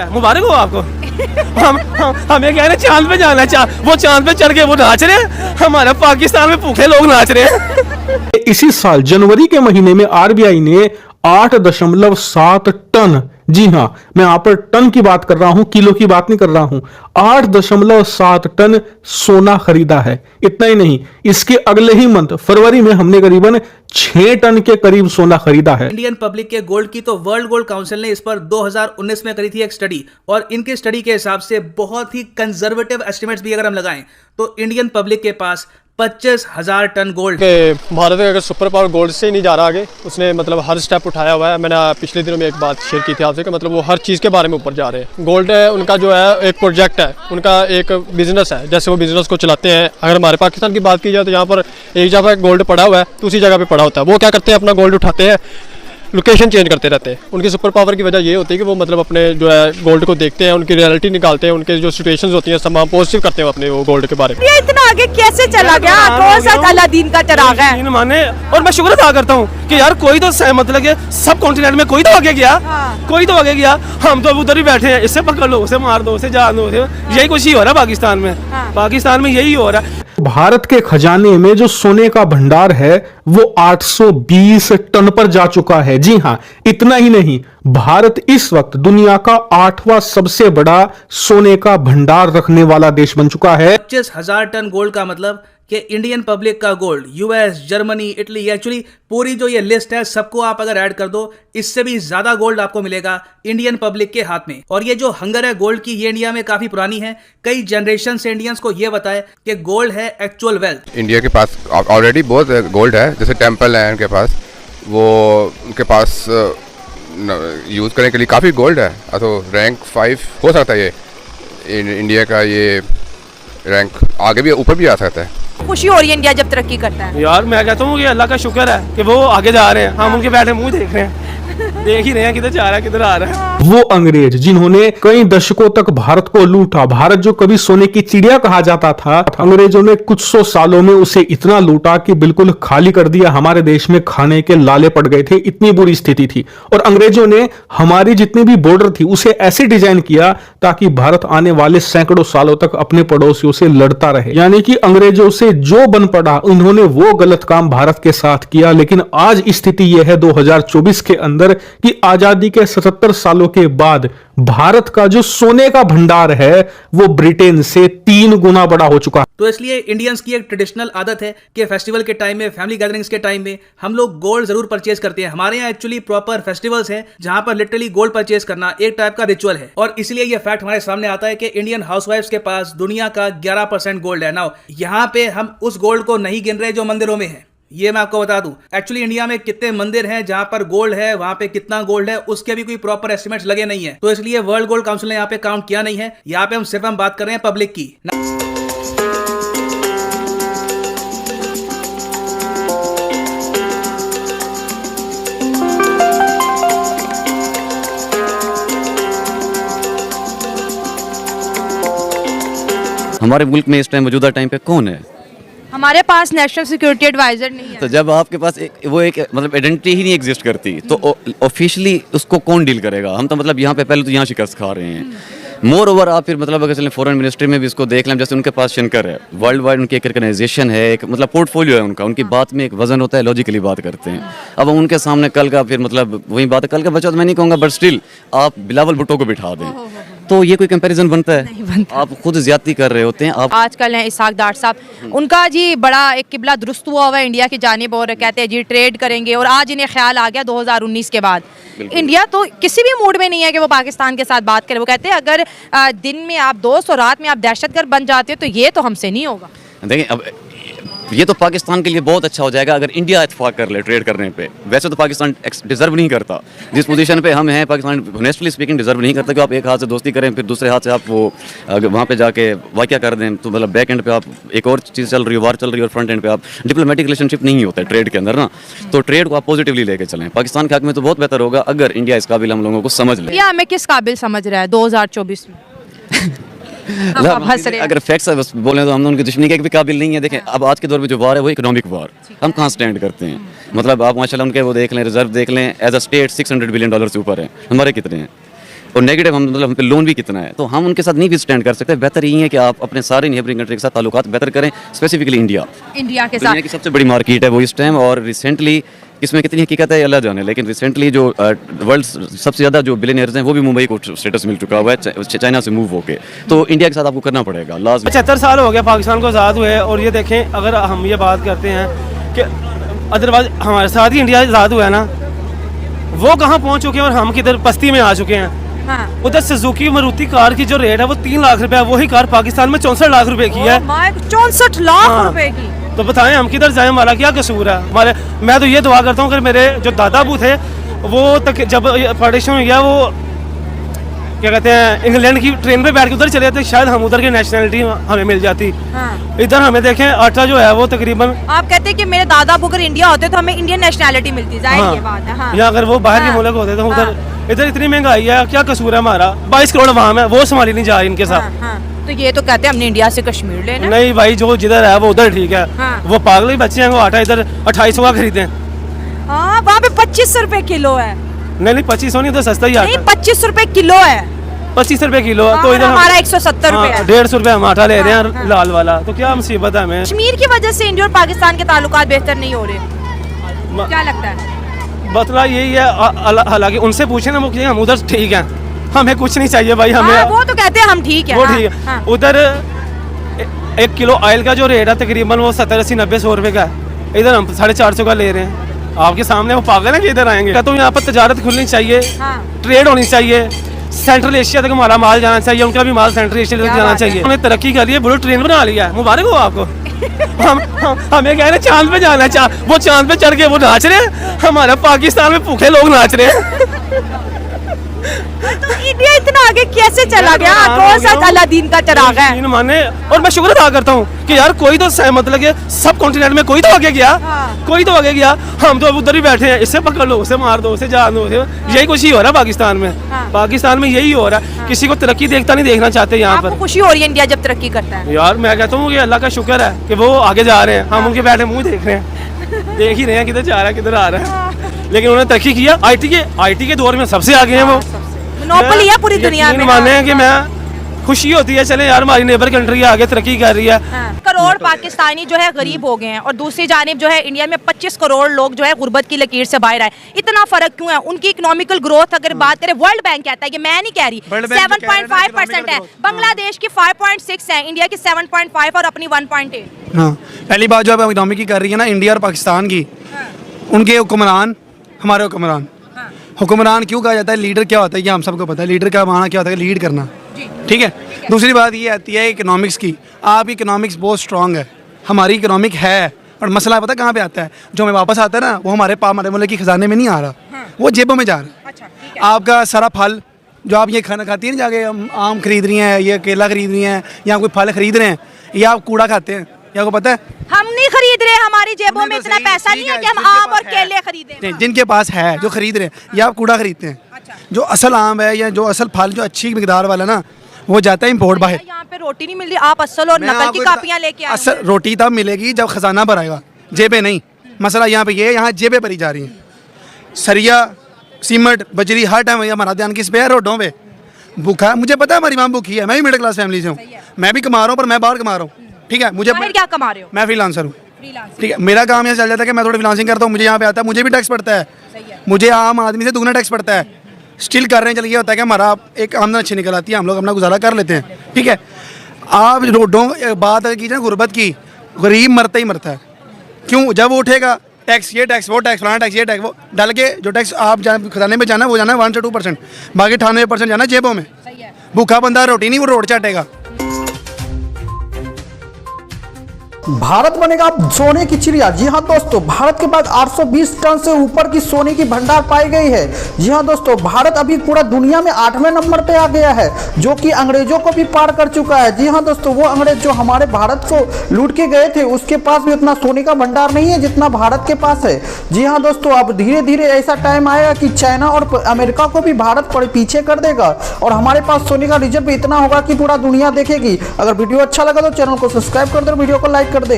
मुबारक हो आपको। हमें क्या है ना, चांद पे जाना है, वो चांद पे चढ़ के वो नाच रहे हैं, हमारा पाकिस्तान में भूखे लोग नाच रहे हैं। इसी साल जनवरी के महीने में आरबीआई ने 8.7 टन, जी हां, मैं यहां पर टन की बात कर रहा हूं, किलो की बात नहीं कर रहा हूं, 8.7 टन सोना खरीदा है। इतना ही नहीं, इसके अगले ही मंथ फरवरी में हमने करीबन 6 टन के करीब सोना खरीदा है। इंडियन पब्लिक के गोल्ड की तो वर्ल्ड गोल्ड काउंसिल ने इस पर 2019 में करी थी एक स्टडी, और इनके स्टडी के हिसाब से बहुत ही कंजर्वेटिव एस्टिमेट्स भी अगर हम लगाएं तो इंडियन पब्लिक के पास 25,000 टन गोल्ड। भारत अगर सुपर पावर गोल्ड से ही नहीं जा रहा आगे, उसने मतलब हर स्टेप उठाया हुआ है। मैंने पिछले दिनों में एक बात शेयर की थी आपसे कि मतलब वो हर चीज़ के बारे में ऊपर जा रहे हैं। गोल्ड है उनका, जो है एक प्रोजेक्ट है उनका, एक बिजनेस है, जैसे वो बिजनेस को चलाते हैं। अगर हमारे पाकिस्तान की बात की जाए तो यहाँ पर एक जगह गोल्ड पड़ा हुआ है तो उसी जगह पर पड़ा होता है। वो क्या करते हैं, अपना गोल्ड उठाते हैं, लोकेशन चेंज करते रहते हैं। उनकी सुपर पावर की वजह ये होती है कि वो मतलब अपने जो है गोल्ड को देखते हैं, उनकी रियलिटी निकालते हैं, उनके जो सिचुएशंस होती हैं तमाम पॉजिटिव करते हैं अपने वो गोल्ड के बारे में। ये इतना आगे कैसे चला गया? कौन सा अलादीन का चिराग है? माने, और मैं शुक्र अदा करता हूँ कि यार कोई तो मतलब सब कॉन्टिनेंट में कोई तो आगे गया। कोई तो आगे गया, हम तो उधर ही बैठे हैं, इससे पकड़ लो, उसे मार दो, उसे जान दो, यही कुछ ही हो रहा है पाकिस्तान में। पाकिस्तान में यही हो रहा है। भारत के खजाने में जो सोने का भंडार है वो 820 टन पर जा चुका है। जी हां, इतना ही नहीं, भारत इस वक्त दुनिया का 8वां सबसे बड़ा सोने का भंडार रखने वाला देश बन चुका है। 25,000 टन गोल्ड का मतलब कि इंडियन पब्लिक का gold, US, Germany, Italy, actually पूरी जो ये लिस्ट है सबको आप अगर ऐड कर दो, इससे भी ज्यादा गोल्ड आपको मिलेगा इंडियन पब्लिक के हाथ में। और ये जो हंगर है गोल्ड की, ये इंडिया में काफी पुरानी है। कई जनरेशन से इंडियंस को ये बताए कि गोल्ड है एक्चुअल वेल्थ। इंडिया के पास ऑलरेडी बहुत गोल्ड है, जैसे टेम्पल है उनके पास, वो उनके पास यूज़ करने के लिए काफ़ी गोल्ड है। तो रैंक 5 हो सकता है ये इंडिया का, ये रैंक आगे भी ऊपर भी आ सकता है। खुशी हो रही है इंडिया जब तरक्की करता है। यार मैं कहता हूँ कि अल्लाह का शुक्र है कि वो आगे जा रहे हैं, हम उनके बैठे मुंह देख रहे हैं, देख ही रहे हैं किधर जा रहा है, किधर आ रहा है। वो अंग्रेज जिन्होंने कई दशकों तक भारत को लूटा, भारत जो कभी सोने की चिड़िया कहा जाता था, अंग्रेजों ने कुछ 100 सालों में उसे इतना लूटा कि बिल्कुल खाली कर दिया। हमारे देश में खाने के लाले पड़ गए थे, इतनी बुरी स्थिति थी। और अंग्रेजों ने हमारी जितनी भी बॉर्डर थी उसे ऐसे डिजाइन किया ताकि भारत आने वाले सैकड़ों सालों तक अपने पड़ोसियों से लड़ता रहे। यानी कि अंग्रेजों से जो बन पड़ा, उन्होंने वो गलत काम भारत के साथ किया। लेकिन आज स्थिति यह है 2024 के अंदर कि आजादी के 77 सालों के बाद भारत का जो सोने का भंडार है वो ब्रिटेन से 3 गुना बड़ा हो चुका है। तो इसलिए इंडियंस की एक ट्रेडिशनल आदत है कि फेस्टिवल के टाइम में, फैमिली गैदरिंग्स के टाइम में हम लोग गोल्ड जरूर परचेज करते हैं। हमारे यहाँ एक्चुअली प्रॉपर फेस्टिवल्स हैं जहां पर लिटरली गोल्ड परचेज करना एक टाइप का रिचुअल है। और इसलिए ये फैक्ट हमारे सामने आता है कि इंडियन हाउसवाइफ्स के पास दुनिया का 11% गोल्ड है। नाउ यहाँ पे हम उस गोल्ड को नहीं गिन रहे जो मंदिरों में है। ये मैं आपको बता दूं, एक्चुअली इंडिया में कितने मंदिर हैं जहां पर गोल्ड है, वहां पे कितना गोल्ड है, उसके भी कोई प्रॉपर एस्टिमेट्स लगे नहीं है। तो इसलिए वर्ल्ड गोल्ड काउंसिल ने यहाँ पे काउंट किया नहीं है। यहाँ पे हम बात कर रहे हैं पब्लिक की। हमारे मुल्क में इस टाइम मौजूदा टाइम पे कौन है? हमारे पास नेशनल सिक्योरिटी एडवाइजर नहीं है। तो जब आपके पास एक मतलब आइडेंटिटी ही नहीं एग्जिस्ट करती तो ऑफिशियली उसको कौन डील करेगा? हम तो मतलब यहाँ पे पहले तो यहाँ शिकस्त खा रहे हैं। मोर ओवर आप फिर मतलब अगर चलें फॉरेन मिनिस्ट्री में भी इसको देख लें, जैसे उनके पास शंकर है, वर्ल्ड वाइड उनकी एक ऑर्गेनाइजेशन है, एक मतलब पोर्टफोलियो है उनका, उनकी बात में एक वजन होता है, लॉजिकली बात करते हैं। अब उनके सामने कल का फिर मतलब वही बात है, कल का बच्चा तो मैं नहीं कहूँगा, बट स्टिल आप बिलावल भुट्टो को बिठा दें तो ये कोई कंपैरिजन बनता है? नहीं बनता। आप खुद ज्यादती कर रहे होते हैं। आप आजकल है इसहाक डार साहब, उनका जी बड़ा एक किबला दुरुस्त हुआ हुआ है इंडिया की जानिब, और कहते हैं जी ट्रेड करेंगे। और आज इन्हें ख्याल आ गया 2019 के बाद इंडिया तो किसी भी मूड में नहीं है कि वो पाकिस्तान के साथ बात करे। वो कहते हैं अगर दिन में आप दोस्त और रात में आप दहशतगर्द बन जाते हो तो ये तो हमसे नहीं होगा। देखिए, अब ये तो पाकिस्तान के लिए बहुत अच्छा हो जाएगा अगर इंडिया इत्तेफाक कर ले ट्रेड करने पे। वैसे तो पाकिस्तान डिजर्व नहीं करता जिस पोजीशन पे हम हैं। पाकिस्तान ऑनेस्टली स्पीकिंग डिजर्व नहीं करता कि आप एक हाथ से दोस्ती करें फिर दूसरे हाथ से आप वो वहाँ पे जाके वाक़या कर दें। तो मतलब बैक एंड पे आप एक और चीज़ चल रही है, वार चल रही है, और फ्रंट एंड पे आप डिप्लोमेटिक रिलेशनशिप नहीं होता है ट्रेड के अंदर ना। तो ट्रेड को आप पॉजिटिवली लेके चलें। पाकिस्तान के हक में तो बहुत बेहतर होगा अगर इंडिया इस काबिल हम लोगों को समझ ले। या हमें किस काबिल समझ रहा है 2024 में? अगर फैक्ट्स बोलें तो हम उनकी दुश्मनी के भी काबिल नहीं है। देखें, अब आज के दौर में जो वार है वो इकोनॉमिक वार, हम कहाँ स्टैंड करते हैं। मतलब आप माशाल्लाह उनके वो देख लें, रिजर्व देख लें, एज अ स्टेट $600 बिलियन से ऊपर है। हमारे कितने हैं? और नेगेटिव हम मतलब हम पे लोन भी कितना है, तो हम उनके साथ नहीं भी स्टैंड कर सकते। बेहतर यही है कि आप अपने सारे नेबरिंग कंट्री के साथ ताल्लुकात बेहतर करें, स्पेसिफिकली इंडिया इंडिया के दुनिया साथ की सबसे बड़ी मार्केट है वो इस टाइम। और रिसेंटली इसमें कितनी हकीकत है अल्लाह जाने, लेकिन रिसेंटली जो वर्ल्ड सबसे ज़्यादा जो बिलियनियर्स हैं वो भी मुंबई को स्टेटस मिल चुका हुआ है चाइना से मूव होके, तो इंडिया के साथ आपको करना पड़ेगा लाजमी। 75 साल हो गया पाकिस्तान को आज़ाद हुए, और ये देखें अगर हम ये बात करते हैं कि अदरवाइज हमारे साथ ही इंडिया आज़ाद हुआ है ना, वो कहाँ पहुँच चुके हैं और हम किधर पस्ती में आ चुके हैं। हाँ। उधर सुजुकी मारुति कार की जो रेट है वो 3 लाख रुपए है, वही कार पाकिस्तान में 64 लाख रुपए की है। 64 लाख हाँ। रुपए की। तो बताएं हम किधर जाएं, हमारा क्या कसूर है हमारे। मैं तो ये दुआ करता हूँ कि मेरे जो दादा अबू थे वो तक जब पार्टीशन हो गया, वो क्या कहते हैं इंग्लैंड की ट्रेन पे बैठ के उधर चले जाते, शायद हम उधर की नेशनलिटी हमें मिल जाती। हाँ। इधर हमें देखें आटा जो है वो तकरीबन, आप कहते हैं कि मेरे दादा अबू अगर इंडिया होते तो हमें इंडियन नेशनैलिटी मिलती, जाहिर ये बात है। हाँ। या अगर वो बाहर हाँ। के मुल्क होते तो हाँ। इधर इतनी महंगाई है, क्या कसूर है हमारा। 22 करोड़ अवाम है, वो संभाली नहीं जा रही इनके साथ। हाँ, हाँ। तो ये तो कहते हैं हमने इंडिया से कश्मीर लेना। नहीं भाई, जो जिधर है वो उधर ठीक है। हाँ। वो पागल ही बच्चे हैं, वो आटा इधर 2800 का खरीदे। हाँ, वहाँ पे 25 रुपए किलो है। नहीं 2500 नहीं, तो सस्ता ही नहीं, आता। 25 रुपए किलो है। 25 रुपए किलो, हाँ, तो इधर हमारा 170 रुपए है। 150 रुपए हम आटा ले रहे हैं हाँ। लाल वाला, तो क्या मुसीबत है हमें। कश्मीर की वजह से इंडिया और पाकिस्तान के ताल्लुकात बेहतर नहीं हो रहे, क्या लगता है? बतला यही है, हालांकि उनसे पूछे ना, वो कहेंगे हम उधर ठीक है, हमें कुछ नहीं चाहिए भाई, हमें हाँ, वो तो कहते हैं हम ठीक है। वो हाँ, ठीक है। हाँ। उधर 1 किलो ऑयल का जो रेट है तकरीबन वो 70, 80, 90, 100 रुपए का है। इधर हम 450 का ले रहे हैं। आपके सामने वो पागल है कि इधर आएंगे। तो यहाँ पर तजारत खुलनी चाहिए, हाँ। ट्रेड होनी चाहिए, सेंट्रल एशिया तक हमारा माल जाना चाहिए, उनका भी माल सेंट्रल एशिया तक जाना चाहिए। उन्होंने तरक्की कर ली है, बुलेट ट्रेन बना लिया है, मुबारक हो आपको। हमें कह रहे हैं चांद पे जाना है, वो चांद पे चढ़ के वो नाच रहे हैं, हमारा पाकिस्तान में भूखे लोग नाच रहे हैं। तो इंडिया इतना आगे कैसे चला गया? कौन सा अलादीन का चराग है? यकीन माने, और मैं शुक्र अदा करता हूँ कि यार कोई तो मतलब कि सब कॉन्टिनेंट में कोई तो आगे गया। हाँ। कोई तो आगे गया, हम तो अब उधर ही बैठे हैं, इससे पकड़ लो, उसे मार दो, उसे जान दो, यही कुछ ही हो रहा है पाकिस्तान में। हाँ। पाकिस्तान में यही हो रहा है, किसी को तरक्की देखना चाहते यहाँ आपको पर। खुशी हो रही है इंडिया जब तरक्की करता है? यार मैं कहता हूँ कि अल्लाह का शुक्र है कि वो आगे जा रहे हैं, हम उनके बैठे मुंह देख रहे हैं, देख ही रहे हैं किधर जा रहा है, किधर आ रहा है। लेकिन उन्होंने तरक्की किया, IT के दौर में सबसे आगे हैं वो। मोनोपोली है पूरी दुनिया में। माने कि मैं खुशी होती है, चले यार हमारी नेबर कंट्री आगे तरक्की कर रही है। करोड़ पाकिस्तानी जो है गरीब हो गए हैं, और दूसरी जानिब जो है इंडिया में 25 करोड़ लोग जो है गुर्बत की लकीर से बाहर आए। इतना फर्क क्यों है? उनकी इकोनॉमिकल ग्रोथ अगर बात करें, वर्ल्ड बैंक कहता है कि मैं नहीं कह रही, 7.5% है, बांग्लादेश की 5.6 है, इंडिया की 7.5 और अपनी 1.8। हाँ, पहली बात जो आप इकोनॉमी की कर रही है ना, इंडिया और पाकिस्तान की, उनके हुक्मरान हमारे हुक्मरान। हुक्मरान क्यों कहा जाता है? लीडर क्या होता है ये हम सबको पता है। लीडर का माना क्या होता है? लीड करना। ठीक है। दूसरी बात ये आती है इकोनॉमिक्स की। आपकी इकोनॉमिक्स बहुत स्ट्रांग है, हमारी इकोनॉमिक है, और मसला पता कहाँ पे आता है? जो हमें वापस आता है ना, वो हमारे मुल्क की खजाने में नहीं आ रहा, वो जेबों में जा रहा है। आपका सारा फल जो आप ये खाना खाती है ना, जाके आम खरीद रही हैं, ये केला खरीद रही हैं, या कोई फल खरीद रहे हैं, या आप कूड़ा खाते हैं, या आपको पता है? हम नहीं खरीद रहे, हमारी जेबों में इतना पैसा नहीं है कि हम आम और केले खरीदें। जिनके पास है, जो खरीद रहे हैं, या आप कूड़ा खरीदते हैं। जो असल आम है या जो असल फल जो अच्छी मिकदार वाला ना, वो जाता है इम्पोर्ट बाहर। यहाँ पे रोटी नहीं मिल रही, आप असल और नकल की कापियां लेके आए। असल रोटी तब मिलेगी जब खजाना भराएगा, जेबें नहीं। मसला यहाँ पे ये है, यहाँ जेबें भरी जा रही हैं। सरिया, सीमेंट, बजरी, हर टाइम हमारा ध्यान किस पे है? रोडों पे। भूखा, मुझे पता है हमारी माँ भूखी है, मैं भी मिडिल क्लास फैमिली से हूँ, मैं भी कमा रहा हूँ, पर मैं बाहर कमा रहा हूँ। ठीक है, मुझे क्या कमा रहे हो? मैं फ्रीलांसर हूँ। ठीक है, मेरा काम ये चल जाता है कि मैं थोड़ी फ्रीलांसिंग करता हूँ, मुझे यहाँ पे आता है, मुझे भी टैक्स पड़ता है, मुझे आम आदमी से दुगना टैक्स पड़ता है। स्टिल कर रहे हैं, चलिए होता है कि हमारा एक आमदन अच्छी निकल आती है, हम लोग अपना गुजारा कर लेते हैं। ठीक है, आप रोडों बात अगर कीजिए गुर्बत की, गरीब मरता ही मरता है। क्यों? जब वो उठेगा टैक्स, ये टैक्स, वो टैक्स, फलाना टैक्स, ये टैक्स, वो डाल के जो टैक्स आप खजाने में जाना, वो जाना 1 से 2%, बाकी 98% जाना जेबों में। भूखा बंदा रोटी नहीं, वो रोड चाटेगा। भारत बनेगा सोने की चिड़िया। जी हाँ दोस्तों, भारत के पास 820 टन से ऊपर की सोने की भंडार पाई गई है। जी हाँ दोस्तों, भारत अभी पूरा दुनिया में 8वें नंबर पे आ गया है, जो कि अंग्रेजों को भी पार कर चुका है। जी हाँ दोस्तों, वो अंग्रेज जो हमारे भारत को लूट के गए थे, उसके पास भी उतना सोने का भंडार नहीं है जितना भारत के पास है। जी हाँ दोस्तों, अब धीरे धीरे ऐसा टाइम आएगा कि चाइना और अमेरिका को भी भारत पीछे कर देगा, और हमारे पास सोने का रिजर्व इतना होगा कि पूरा दुनिया देखेगी। अगर वीडियो अच्छा लगा तो चैनल को सब्सक्राइब कर दो, वीडियो को लाइक कर दें।